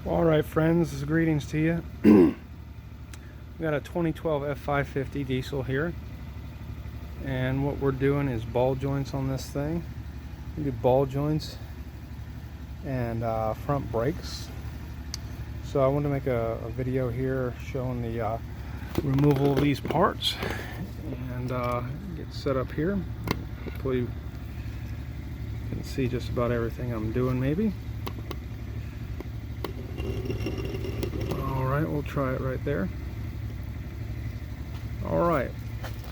All right, friends, greetings to you. We got a 2012 F550 diesel here, and what we're doing is ball joints on this thing. We do ball joints and front brakes. So I want to make a video here showing the removal of these parts and get set up here. Hopefully you can see just about everything I'm doing, maybe. Alright, we'll try it right there. Alright,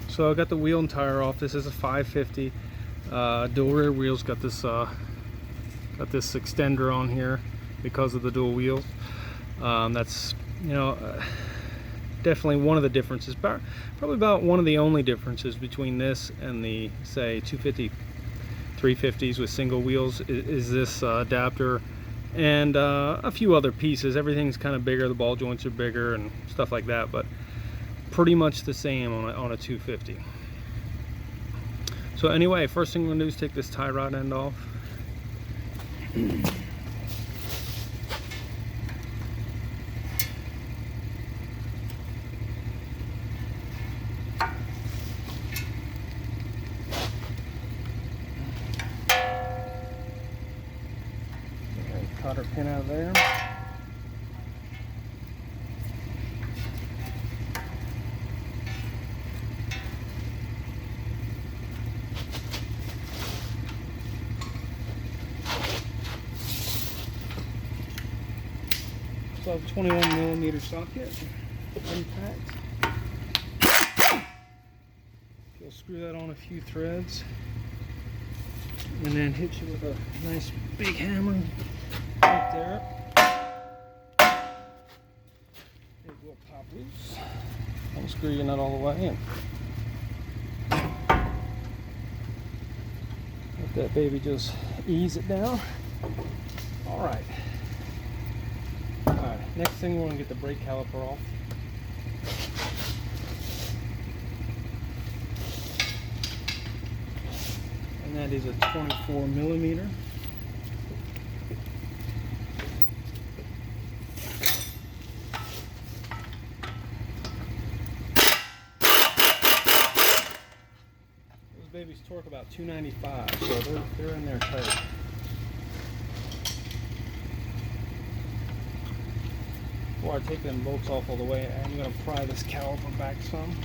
so I got the wheel and tire off. This is a 550. Dual rear wheels. Got this extender on here because of the dual wheels. That's, definitely one of the differences, probably about one of the only differences between this and the, say, 250 350s with single wheels is this adapter and a few other pieces. Everything's kind of bigger, the ball joints are bigger and stuff like that, but pretty much the same on a 250. So anyway, first thing we're going to do is take this tie rod end off. Cotter pin out of there. So I have a 21mm socket, impact. You'll screw that on a few threads and then hit you with a nice big hammer right there. It will pop loose. Don't screw your nut all the way in. Let that baby just ease it down. Alright. Alright, next thing we're going to get the brake caliper off. And that is a 24mm. Babies torque about 295, so they're in there tight. Before I take them bolts off all the way, I'm going to pry this caliper back some.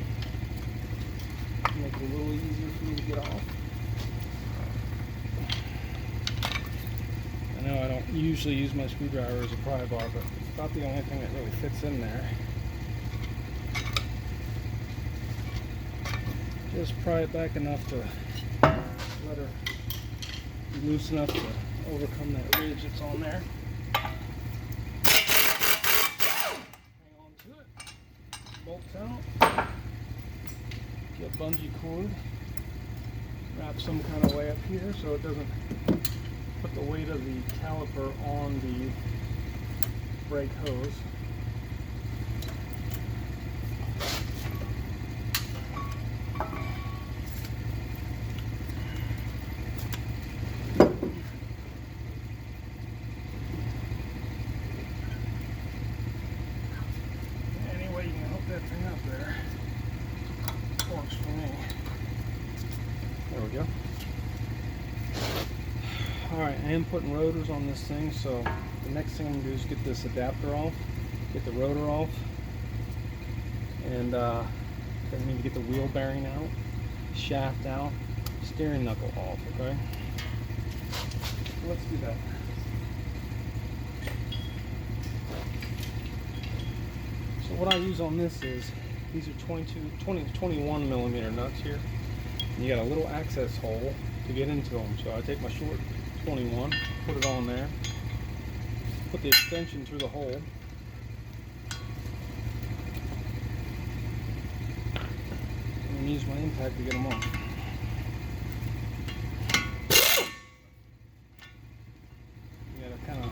Make it a little easier for me to get off. I know I don't usually use my screwdriver as a pry bar, but it's about the only thing that really fits in there. Just pry it back enough to let her be loose enough to overcome that ridge that's on there. Hang on to it. Bolts out. Get bungee cord. Wrap some kind of way up here so it doesn't put the weight of the caliper on the brake hose. That thing up there works for me. There we go. Alright, I am putting rotors on this thing, so the next thing I'm going to do is get this adapter off, get the rotor off, and then I need to get the wheel bearing out, shaft out, steering knuckle off, okay? So let's do that. So what I use on this is, these are 21mm nuts here. And you got a little access hole to get into them. So I take my short 21, put it on there, put the extension through the hole, and use my impact to get them off. You gotta kind of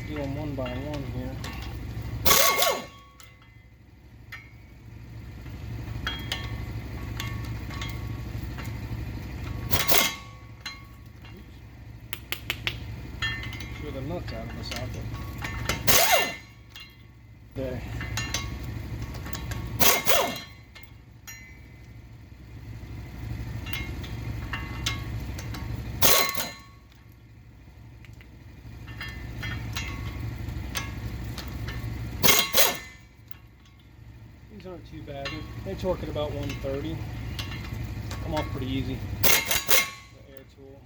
do them one by one here. nuts out of the socket. Okay. These aren't too bad. They torque at about 130. Come off pretty easy. The air tool.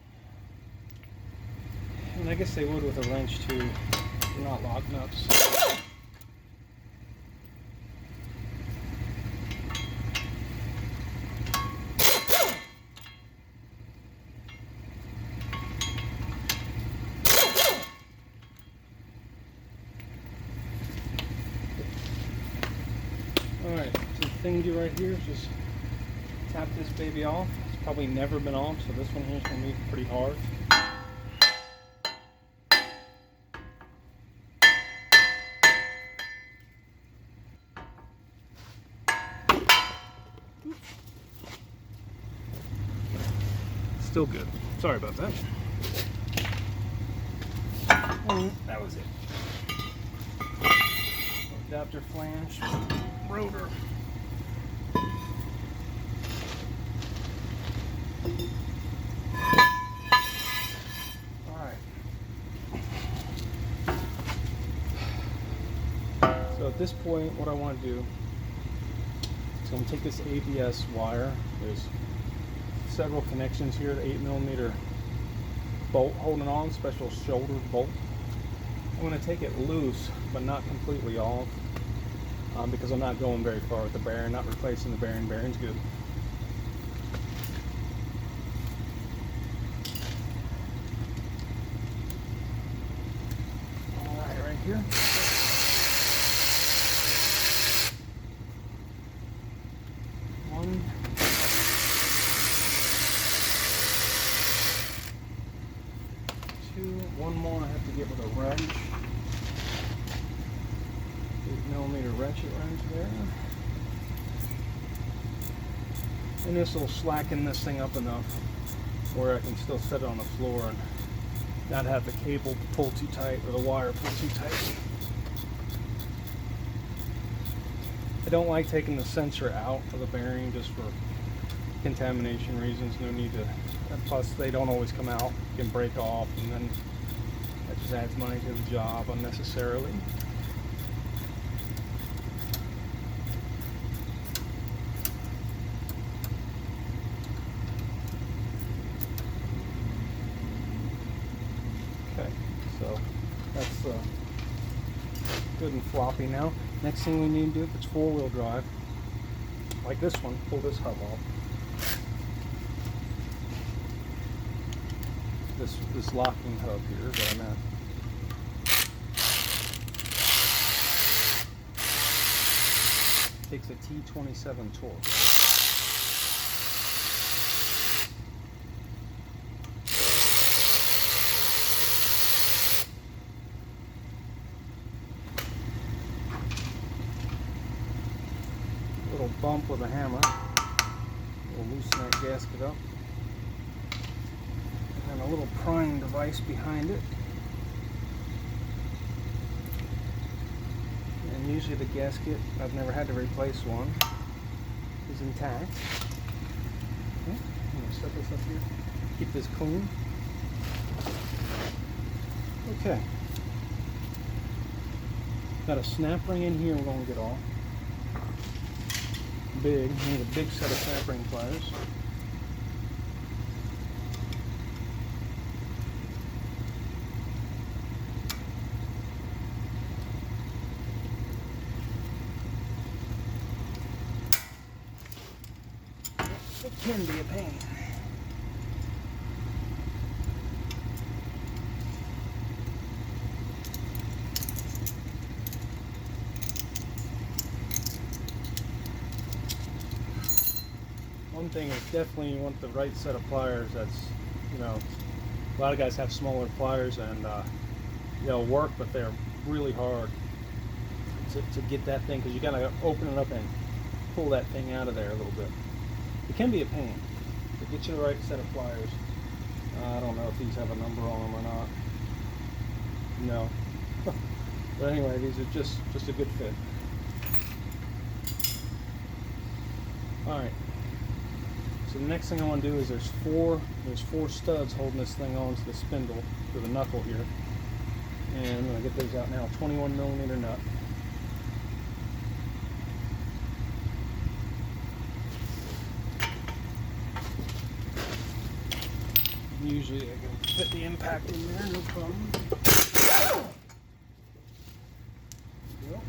And I guess they would with a wrench too. They're not lock nuts. Alright, so the thing to do right here is just tap this baby off. It's probably never been off, so this one here is going to be pretty hard. Still good. Sorry about that. And that was it. Adapter flange, rotor. Alright. So at this point, what I want to do is I'm going to take this ABS wire. There's several connections here, the 8mm bolt holding on, special shoulder bolt. I'm going to take it loose, but not completely off, because I'm not going very far with the bearing, not replacing the bearing. Bearing's good. Alright, right here. One. Two. One more I have to get with a wrench. 8mm ratchet wrench there. And this will slacken this thing up enough where I can still set it on the floor and not have the cable pull too tight or the wire pull too tight. I don't like taking the sensor out of the bearing just for contamination reasons. No need to, and plus they don't always come out. You can break off, and then that just adds money to the job unnecessarily. Okay, so that's good and floppy now. Next thing we need to do, if it's four-wheel drive, like this one, pull this hub off. This locking hub here is what I meant. Takes a T27 torque. Little bump with a hammer. We'll loosen that gasket up. And a little prying device behind it. And usually the gasket, I've never had to replace one, is intact. Okay, I'm going to set this up here. Keep this clean. Okay. Got a snap ring in here we're going to get off. Big. We need a big set of snap ring pliers. It can be a pain. One thing is definitely you want the right set of pliers. That's, you know, a lot of guys have smaller pliers and they'll work, but they're really hard to get that thing, because you gotta open it up and pull that thing out of there a little bit. It can be a pain to get you the right set of pliers. I don't know if these have a number on them or not. No. But anyway, these are just a good fit. Alright. So the next thing I want to do is there's four studs holding this thing onto the spindle, to the knuckle here. And I'm going to get those out now. 21mm nut. Usually I can fit the impact in there, no problem. Yep.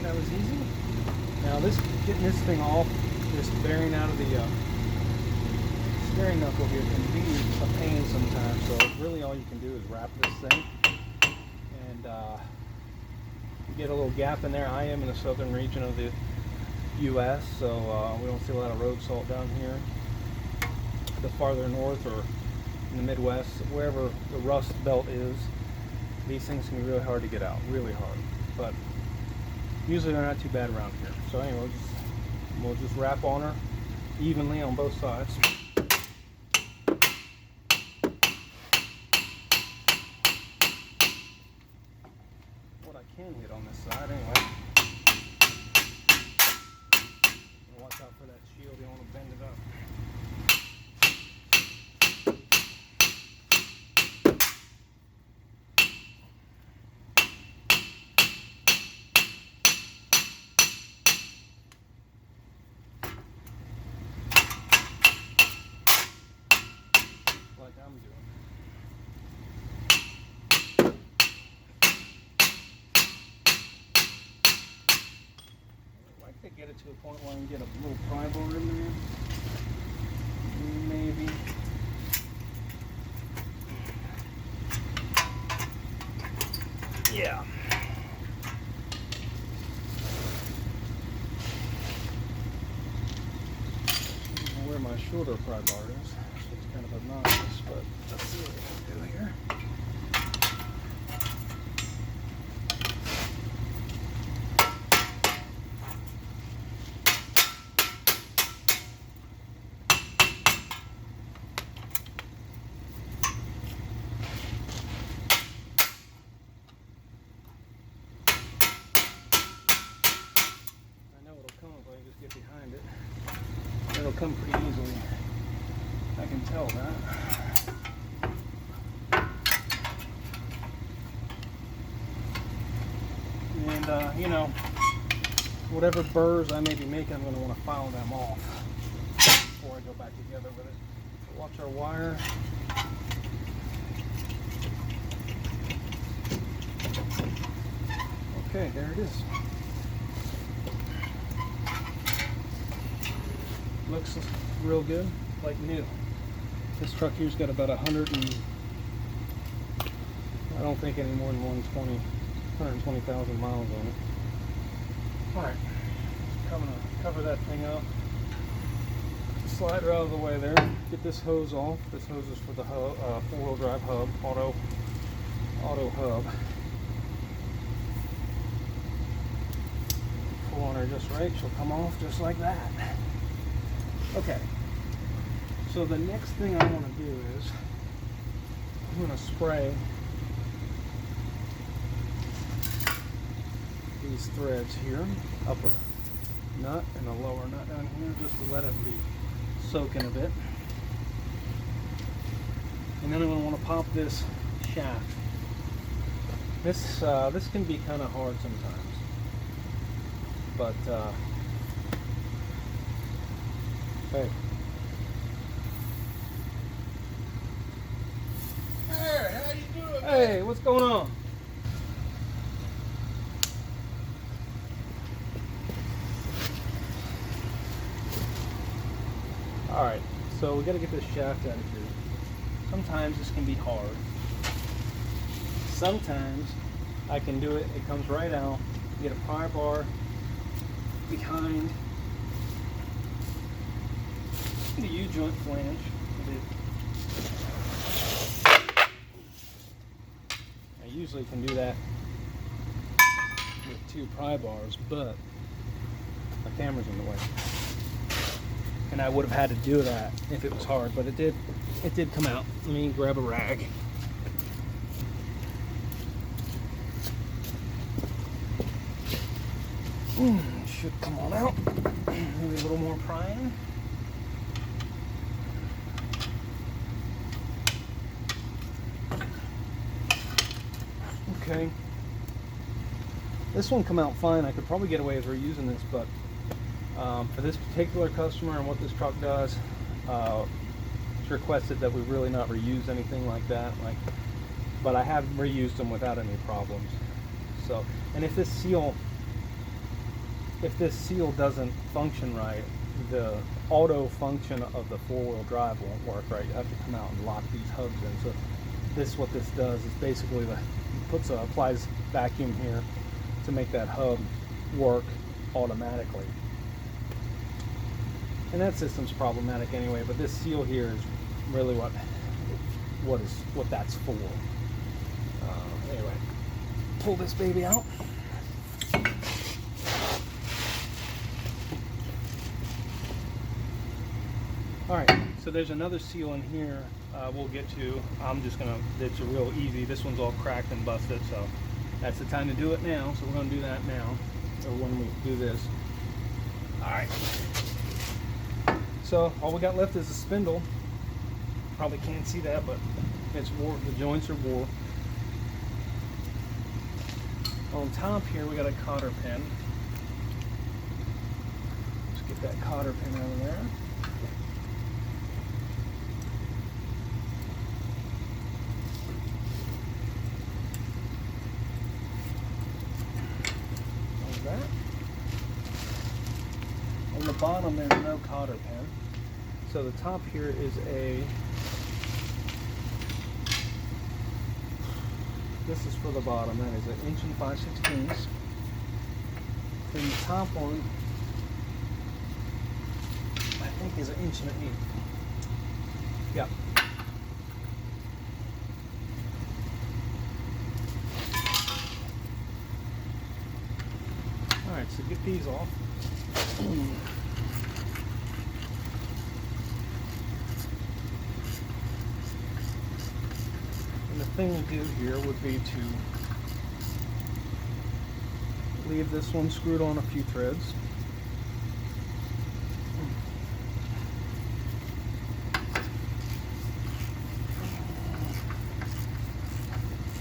That was easy. Now getting this thing off, this bearing out of the steering knuckle here can be a pain sometimes. So really all you can do is wrap this thing, and you get a little gap in there. I am in the southern region of the U.S., so we don't see a lot of road salt down here. The farther north or in the Midwest, wherever the rust belt is, these things can be really hard to get out, really hard. But usually they're not too bad around here. So anyway, we'll just wrap on her evenly on both sides. What I can hit on this side anyway. Watch out for that shield, you don't want to bend it up. Like I'm doing. I'd like to get it to a point where I can get a little pry bar in there. Maybe. Yeah. I don't know where my shoulder pry bar is. It's kind of obnoxious, but let's see what we can do here. I know it'll come if I can just get behind it. It'll come pretty easily. I can tell that. And you know, whatever burrs I may be making, I'm going to want to file them off before I go back together with it. So watch our wire. Okay, there it is. Looks real good, like new. This truck here's got about 100 and I don't think any more than 120,000 miles on it. Alright, I'm going to cover that thing up. Slide her out of the way there. Get this hose off. This hose is for the four-wheel drive hub, auto hub. Pull on her just right, she'll come off just like that. Okay. So the next thing I want to do is I'm going to spray these threads here, upper nut and the lower nut down here, just to let it be soaking a bit. And then I'm going to want to pop this shaft. This can be kind of hard sometimes, but hey. Hey, how you doing? Hey, what's going on? Alright, so we got to get this shaft out of here. Sometimes this can be hard. Sometimes I can do it, it comes right out. You get a pry bar behind the U-joint flange. I usually can do that with 2 pry bars, but my camera's in the way. And I would have had to do that if it was hard, but it did come out. Let me grab a rag. Should come on out. Maybe a little more prying. Okay. This one come out fine. I could probably get away with reusing this, but for this particular customer and what this truck does, it's requested that we really not reuse anything like that. But I have reused them without any problems. So, and if this seal doesn't function right, the auto function of the 4-wheel drive won't work right. You have to come out and lock these hubs in. So what this does is basically applies vacuum here to make that hub work automatically. And that system's problematic anyway, but this seal here is really what that's for. Anyway, pull this baby out. Alright, so there's another seal in here we'll get to. It's a real easy. This one's all cracked and busted, so that's the time to do it now. So we're going to do that now, or when we do this. Alright. So all we got left is a spindle. Probably can't see that, but it's wore. The joints are wore. On top here we got a cotter pin. Let's get that cotter pin out of there. Like that. On the bottom there's no cotter pin. So the top here is this is for the bottom, that is 1 inch 5/16. Then the top one, I think, is 1 1/8 inch. Yep. Alright, so get these off. And the thing to do here would be to leave this one screwed on a few threads.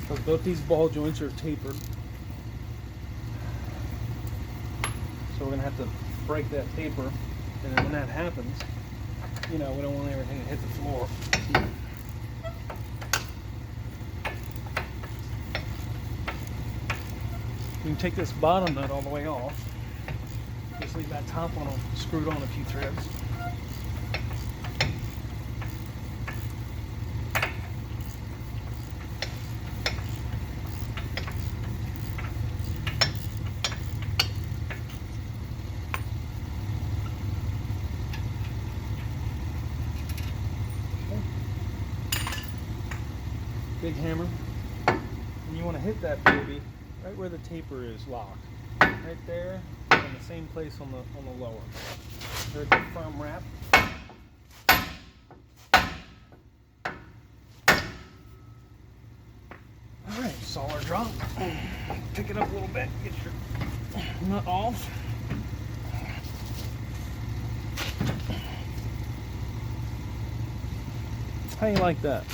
Because both these ball joints are tapered. So we're going to have to break that taper, and then when that happens, we don't want everything to hit the floor. You can take this bottom nut all the way off. Just leave that top one screwed on a few threads. Big hammer, and you want to hit that baby right where the taper is locked, right there, in the same place on the lower. Very good firm wrap. All right, solid drop. Pick it up a little bit. Get your nut off. How you like that?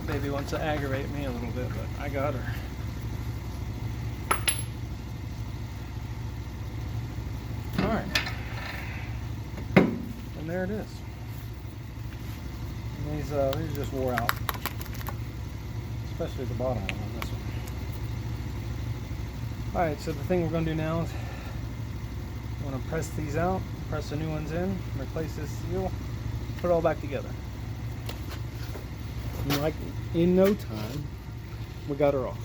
Baby wants to aggravate me a little bit, but I got her. Alright. And there it is. And these just wore out. Especially the bottom one on this one. Alright, so the thing we're going to do now is I'm going to press these out, press the new ones in, replace this seal, put it all back together. And like in no time, we got her off.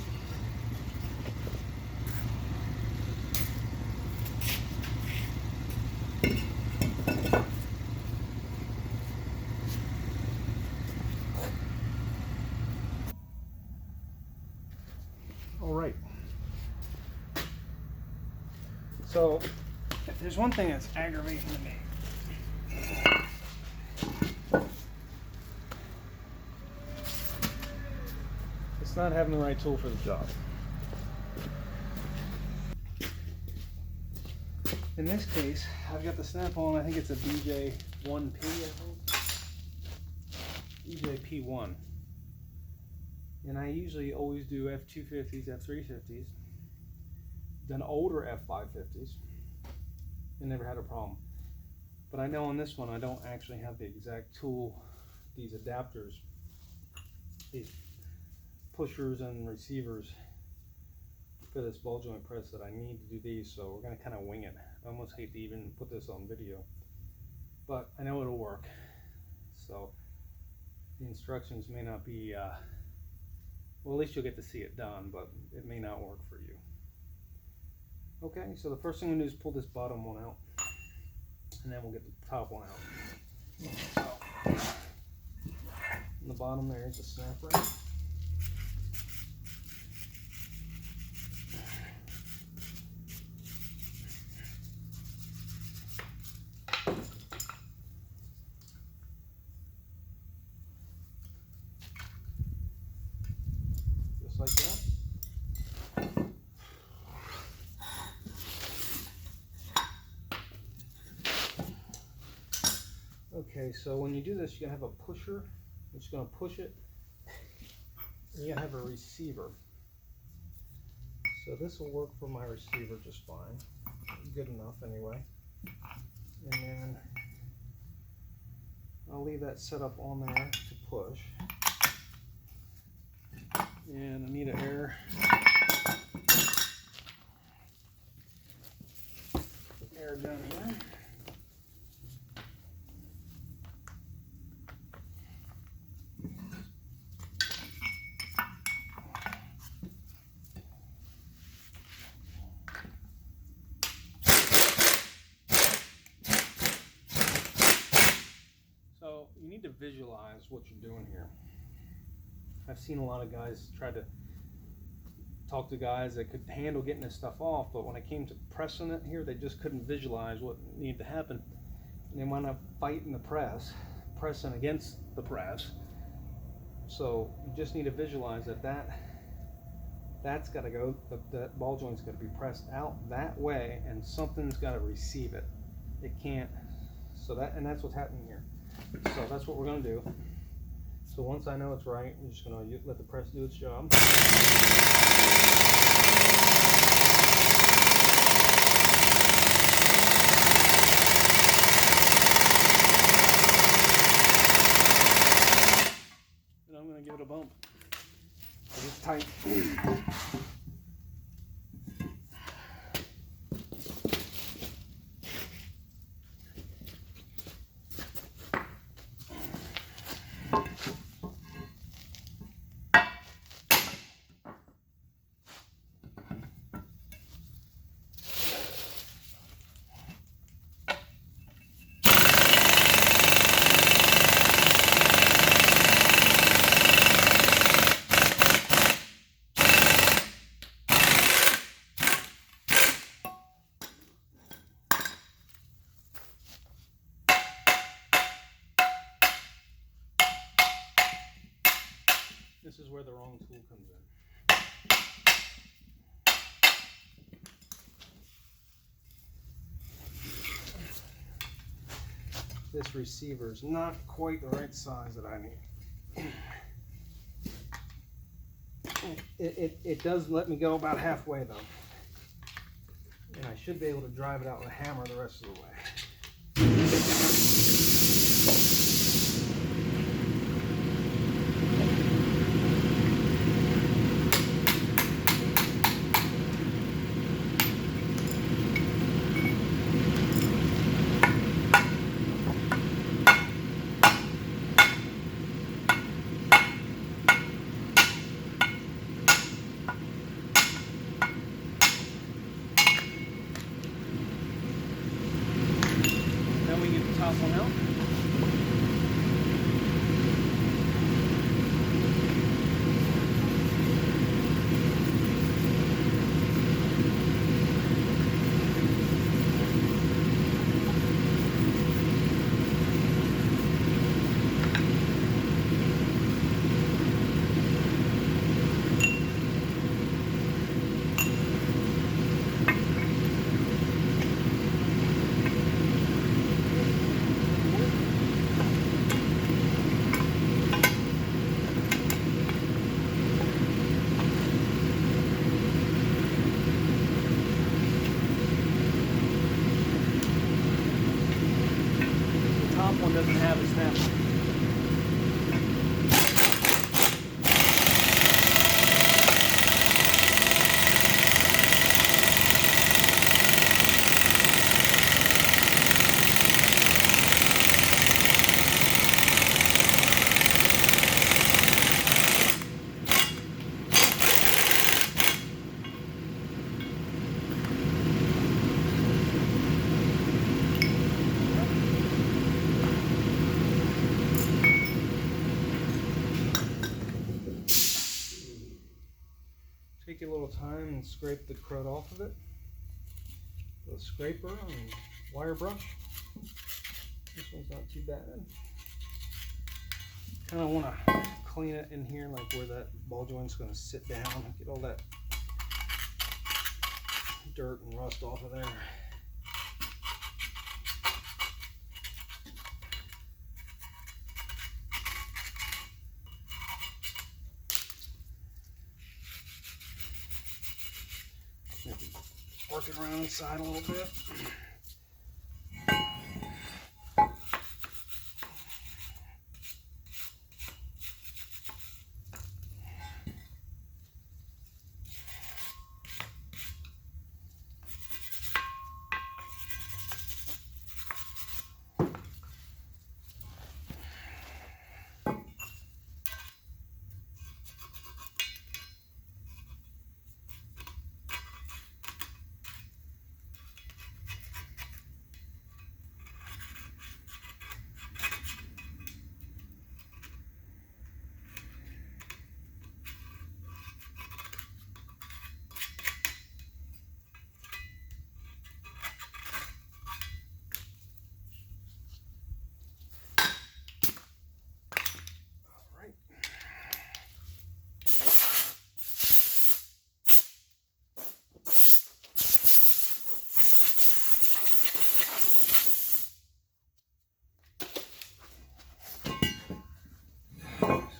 All right. So, if there's one thing that's aggravating to me, it's not having the right tool for the job. In this case, I've got the Snap-on, I think it's a BJ1P, BJP1. And I usually always do F250s, F350s, done older F550s, and never had a problem. But I know on this one I don't actually have the exact tool, these adapters, these pushers and receivers for this ball joint press that I need to do these, so we're going to kind of wing it. I almost hate to even put this on video, but I know it'll work. So the instructions may not be, well, at least you'll get to see it done, but it may not work for you. Okay, so the first thing I'm going to do is pull this bottom one out, and then we'll get the top one out. So, on the bottom there is the snap ring. Just like that. Okay, so when you do this, you're going to have a pusher, which is going to push it. And you're going to have a receiver. So this will work for my receiver just fine. Good enough anyway. And then I'll leave that set up on there to push. And I need an air gun here. So you need to visualize what you're doing here. I've seen a lot of guys try to talk to guys that could handle getting this stuff off, but when it came to pressing it here, they just couldn't visualize what needed to happen. And they wound up fighting the press, pressing against the press. So you just need to visualize that that's got to go, that ball joint's got to be pressed out that way, and something's got to receive it. It can't. So and that's what's happening here. So that's what we're going to do. So once I know it's right, I'm just going to let the press do its job. And I'm going to give it a bump. It's tight. This is where the wrong tool comes in. This receiver is not quite the right size that I need. It does let me go about halfway though. And I should be able to drive it out with a hammer the rest of the way. Take a little time and scrape the crud off of it with a scraper and wire brush. This one's not too bad. Kind of want to clean it in here, like where that ball joint's going to sit down, get all that dirt and rust off of there. Maybe work it around inside a little bit.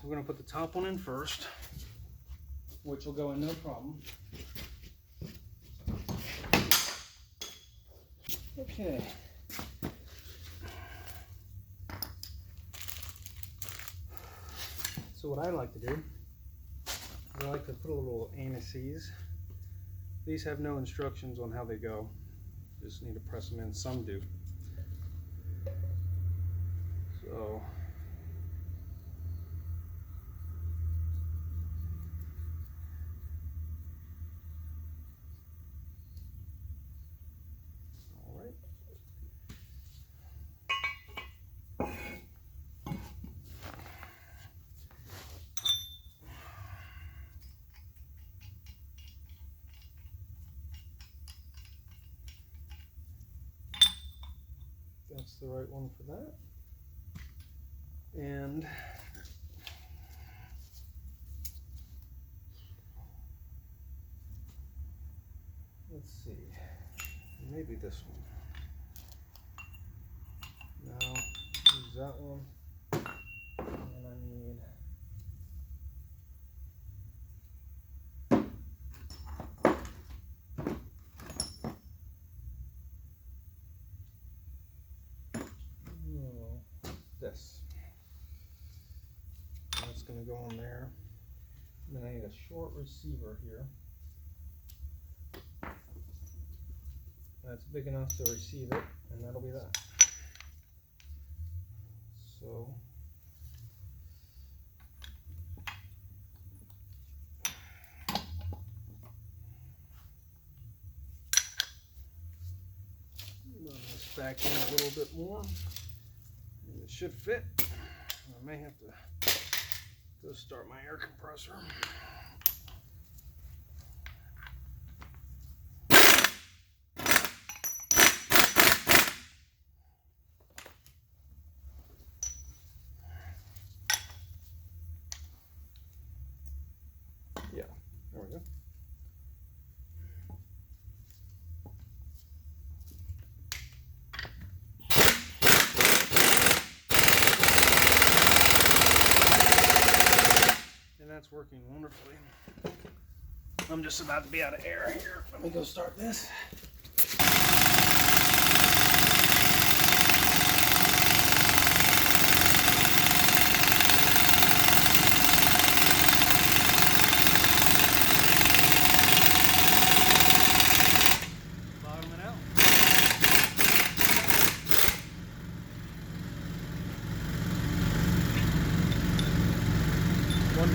We're going to put the top one in first, which will go in no problem. Okay. So what I like to do is I like to put a little anise. These have no instructions on how they go. Just need to press them in. Some do. So that's the right one for that. And let's see, maybe this one. No, use that one. And I need this. That's going to go on there. And then I need a short receiver here. That's big enough to receive it, and that'll be that. So run this back in a little bit more. And it should fit. I may have to go start my air compressor. Yeah, there we go. That's working wonderfully. I'm just about to be out of air here. Let me go start this. Bottom it out. One.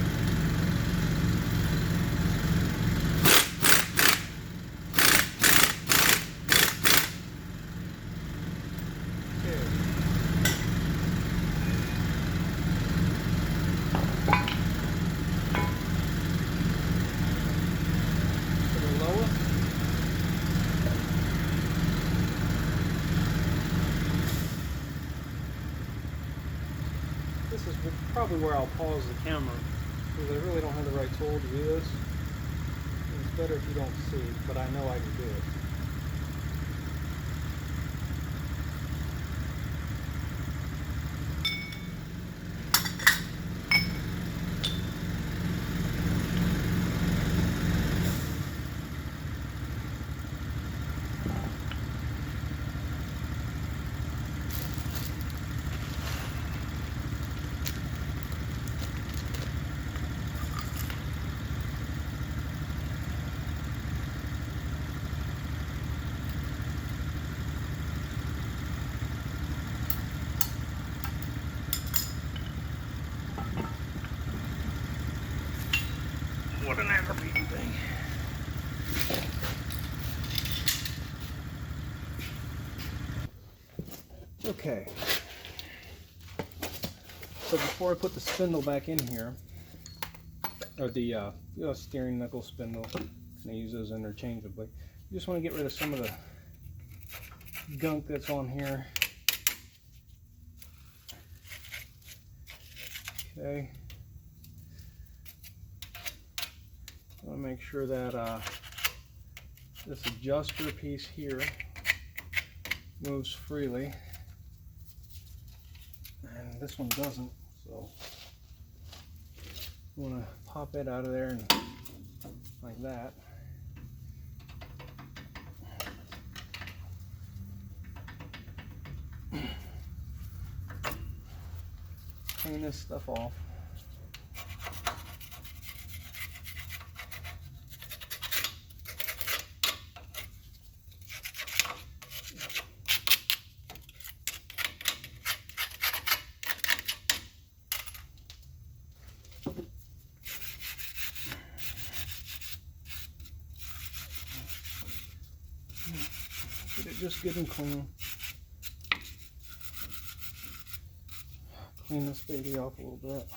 probably where I'll pause the camera, because I really don't have the right tool to do this. It's better if you don't see, but I know I can do it. What an aggravating thing. Okay. So before I put the spindle back in here, or the steering knuckle spindle, and I use those interchangeably, you just want to get rid of some of the gunk that's on here. Okay. I want to make sure that this adjuster piece here moves freely, and this one doesn't, so I want to pop it out of there and like that. Clean this stuff off. Get it just good and clean. Clean this baby off a little bit.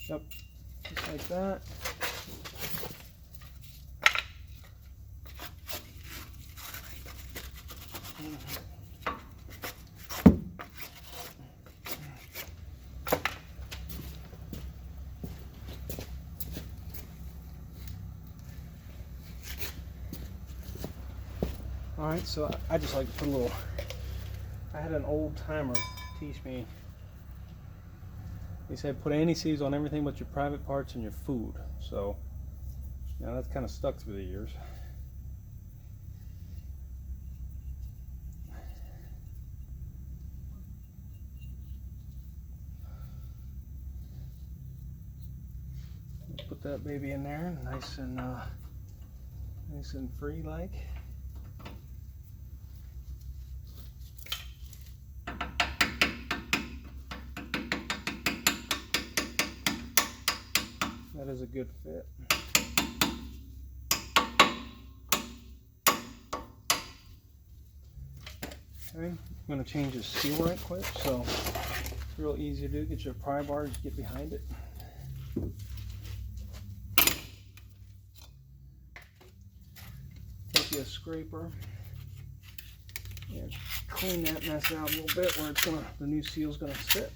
Yep, just like that. Alright, so I just like to put a little, I had an old timer teach me. He said put anti-seize on everything but your private parts and your food. So, you know, that's kind of stuck through the years. Put that baby in there, nice and free like. That is a good fit. Okay, I'm going to change the seal right quick, so it's real easy to do. Get your pry bar, just get behind it. Take you a scraper and clean that mess out a little bit where it's gonna, the new seal's gonna sit.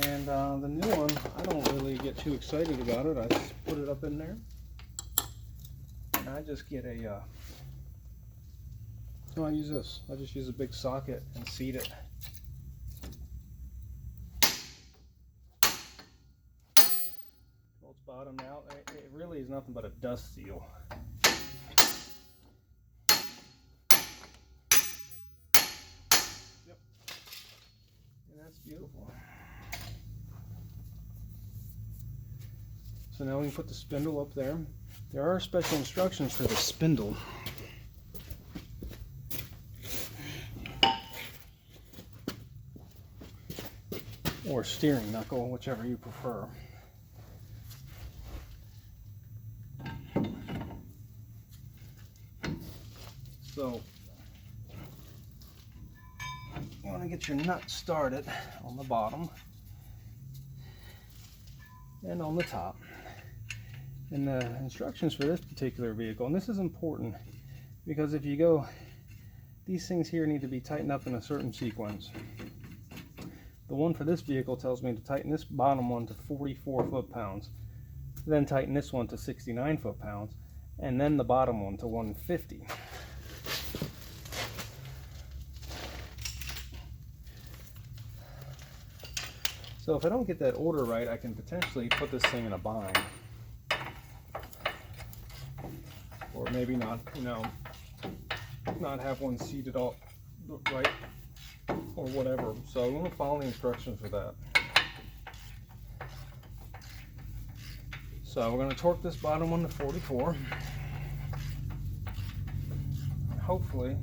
And the new one, I don't really get too excited about it. I just put it up in there, and I just get a. No, I use this. I just use a big socket and seat it. Well, it's bottomed out. It really is nothing but a dust seal. Yep. And that's beautiful. So now we can put the spindle up there. There are special instructions for the spindle. or steering knuckle, whichever you prefer. So you want to get your nut started on the bottom and on the top. And the instructions for this particular vehicle, and this is important because if you go, these things here need to be tightened up in a certain sequence. The one for this vehicle tells me to tighten this bottom one to 44 foot-pounds, then tighten this one to 69 foot-pounds, and then the bottom one to 150. So if I don't get that order right, I can potentially put this thing in a bind. Or maybe not, not have one seated all right or whatever. So I'm going to follow the instructions for that. So we're going to torque this bottom one to 44. And hopefully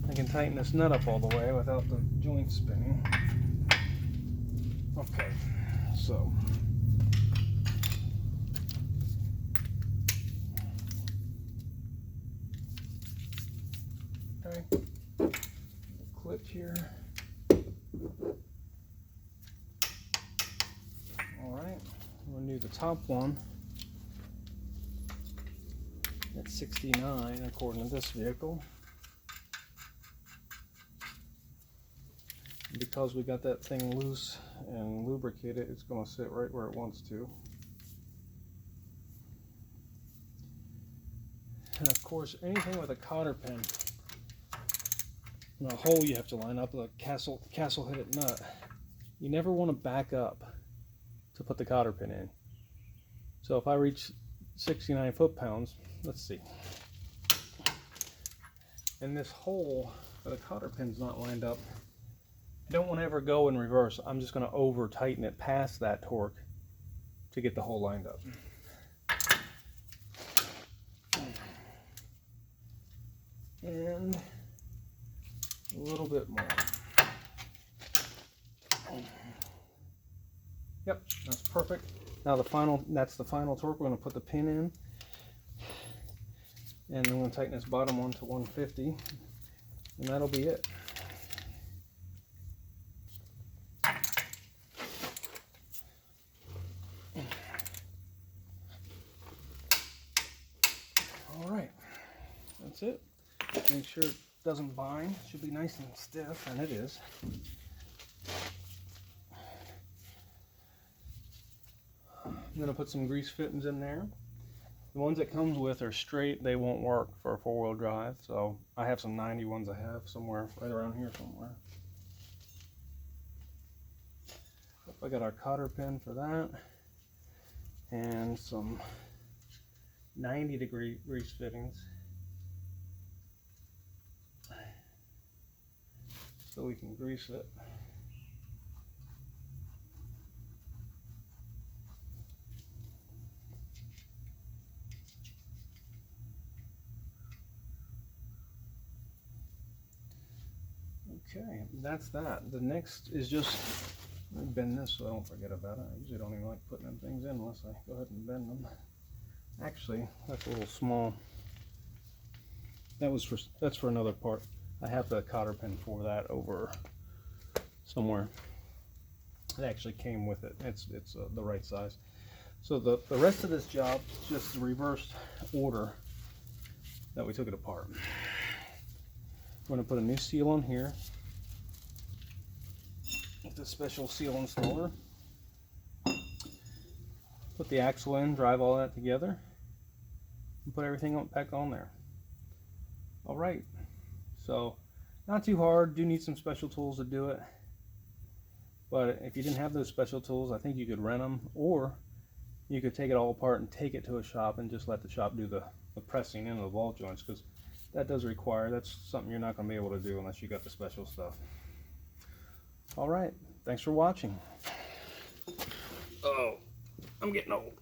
I can tighten this nut up all the way without the joint spinning. Okay, so okay, clip here. All right, we'll do the top one at 69 according to this vehicle. Because we got that thing loose and lubricated, it's going to sit right where it wants to. And of course, anything with a cotter pin and a hole you have to line up with a castle-headed nut, you never want to back up to put the cotter pin in. So if I reach 69 foot-pounds, let's see, and this hole for the cotter pin's not lined up, I don't want to ever go in reverse. I'm just going to over tighten it past that torque to get the hole lined up. And a little bit more. Yep, that's perfect. Now that's the final torque. We're going to put the pin in. And I'm going to tighten this bottom one to 150. And that'll be it. Alright, that's it. Make sure it doesn't bind. It should be nice and stiff, and it is. I'm going to put some grease fittings in there. The ones that comes with are straight. They won't work for a four-wheel drive, so I have some 90 ones I have somewhere, right around here somewhere. I got our cotter pin for that, and some 90-degree grease fittings, so we can grease it. Okay, that's that. The next is just, let me bend this so I don't forget about it. I usually don't even like putting them things in unless I go ahead and bend them. Actually, that's a little small. That's for another part. I have the cotter pin for that over somewhere. It actually came with it. It's the right size. So the rest of this job is just the reversed order that we took it apart. We're going to put a new seal on here with the special seal installer. Put the axle in, drive all that together, and put everything back on there. Alright, so not too hard. Do need some special tools to do it, but if you didn't have those special tools, I think you could rent them, or you could take it all apart and take it to a shop and just let the shop do the pressing in of the ball joints, because that's something you're not going to be able to do unless you got the special stuff. Alright, thanks for watching. Oh, I'm getting old.